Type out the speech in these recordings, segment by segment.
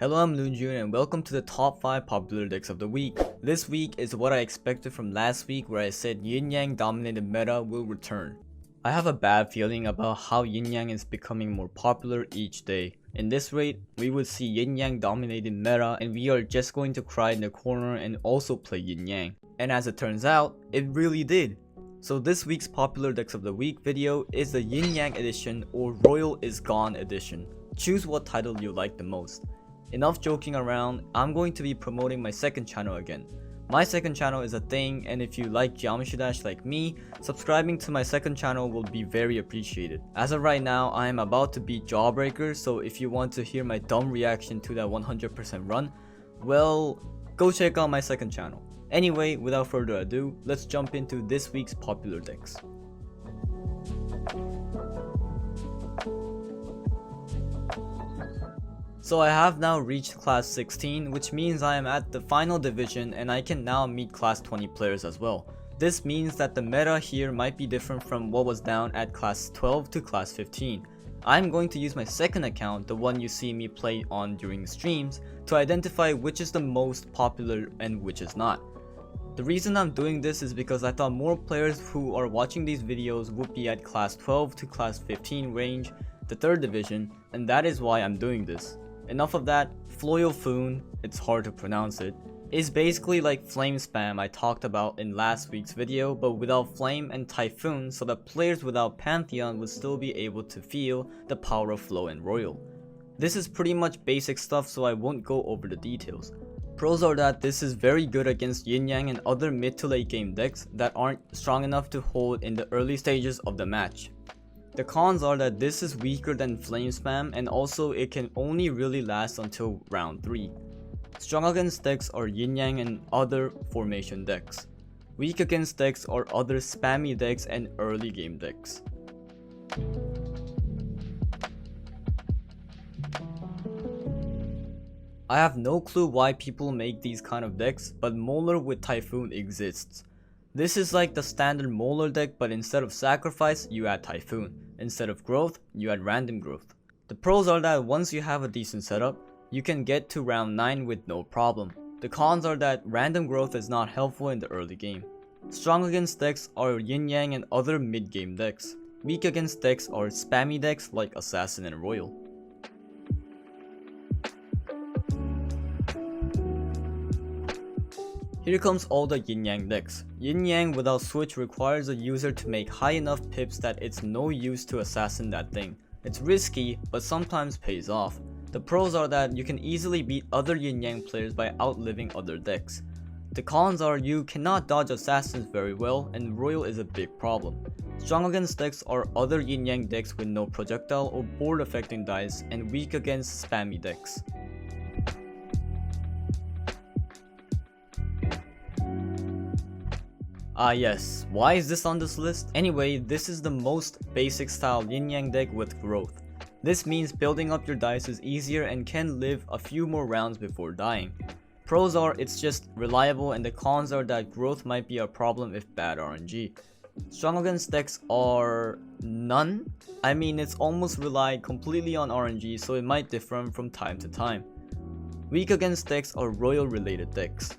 Hello, I'm LuNEJuNE and welcome to the top 5 popular decks of the week. This week is what I expected from last week where I said Yin Yang dominated meta will return. I have a bad feeling about how Yin Yang is becoming more popular each day. In this rate, we would see Yin Yang dominating meta and we are just going to cry in the corner and also play Yin Yang. And as it turns out, it really did. So this week's popular decks of the week video is the Yin Yang edition or Royal is Gone edition. Choose what title you like the most. Enough joking around, I'm going to be promoting my second channel again. My second channel is a thing, and if you like Geometry Dash like me, subscribing to my second channel will be very appreciated. As of right now, I am about to beat Jawbreaker, so if you want to hear my dumb reaction to that 100% run, well, go check out my second channel. Anyway, without further ado, let's jump into this week's popular decks. So I have now reached class 16, which means I am at the final division and I can now meet class 20 players as well. This means that the meta here might be different from what was down at class 12 to class 15. I'm going to use my second account, the one you see me play on during streams, to identify which is the most popular and which is not. The reason I'm doing this is because I thought more players who are watching these videos would be at class 12 to class 15 range, the third division, and that is why I'm doing this. Enough of that. Typhoon, it's hard to pronounce it, is basically like flame spam I talked about in last week's video, but without flame and typhoon, so that players without Pantheon would still be able to feel the power of flow and royal. This is pretty much basic stuff, so I won't go over the details. Pros are that this is very good against Yin Yang and other mid to late game decks that aren't strong enough to hold in the early stages of the match. The cons are that this is weaker than flame spam and also it can only really last until round 3. Strong against decks are Yin Yang and other formation decks. Weak against decks are other spammy decks and early game decks. I have no clue why people make these kind of decks, but Molar with Typhoon exists. This is like the standard Molar deck, but instead of sacrifice, you add Typhoon. Instead of growth, you add random growth. The pros are that once you have a decent setup, you can get to round 9 with no problem. The cons are that random growth is not helpful in the early game. Strong against decks are Yin Yang and other mid game decks. Weak against decks are spammy decks like Assassin and Royal. Here comes all the Yin Yang decks. Yin Yang without switch requires a user to make high enough pips that it's no use to assassin that thing. It's risky, but sometimes pays off. The pros are that you can easily beat other Yin Yang players by outliving other decks. The cons are you cannot dodge assassins very well and Royal is a big problem. Strong against decks are other Yin Yang decks with no projectile or board affecting dice and weak against spammy decks. Yes, why is this on this list? Anyway, this is the most basic style Yin Yang deck with growth. This means building up your dice is easier and can live a few more rounds before dying. Pros are it's just reliable and the cons are that growth might be a problem if bad RNG. Strong against decks are none. I mean it's almost relied completely on RNG, so it might differ from time to time. Weak against decks are Royal related decks.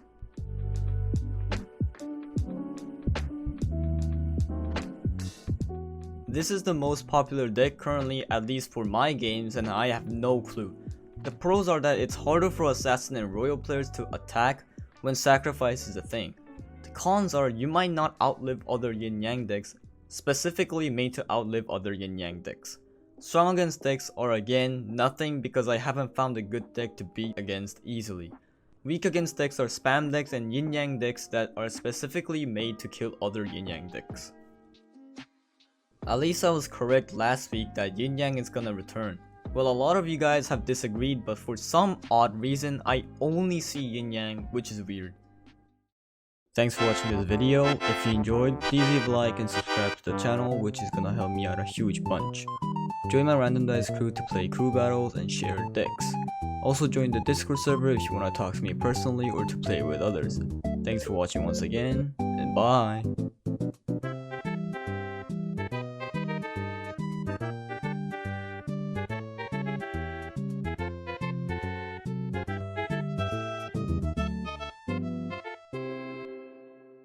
This is the most popular deck currently, at least for my games, and I have no clue. The pros are that it's harder for Assassin and Royal players to attack when sacrifice is a thing. The cons are you might not outlive other Yin Yang decks, specifically made to outlive other Yin Yang decks. Strong against decks are again nothing because I haven't found a good deck to beat against easily. Weak against decks are spam decks and Yin Yang decks that are specifically made to kill other Yin Yang decks. At least I was correct last week that Yin Yang is gonna return. Well, a lot of you guys have disagreed, but for some odd reason, I only see Yin Yang, which is weird. Thanks for watching this video. If you enjoyed, please leave a like and subscribe to the channel, which is gonna help me out a huge bunch. Join my random dice crew to play crew battles and share decks. Also join the Discord server if you wanna talk to me personally or to play with others. Thanks for watching once again, and bye!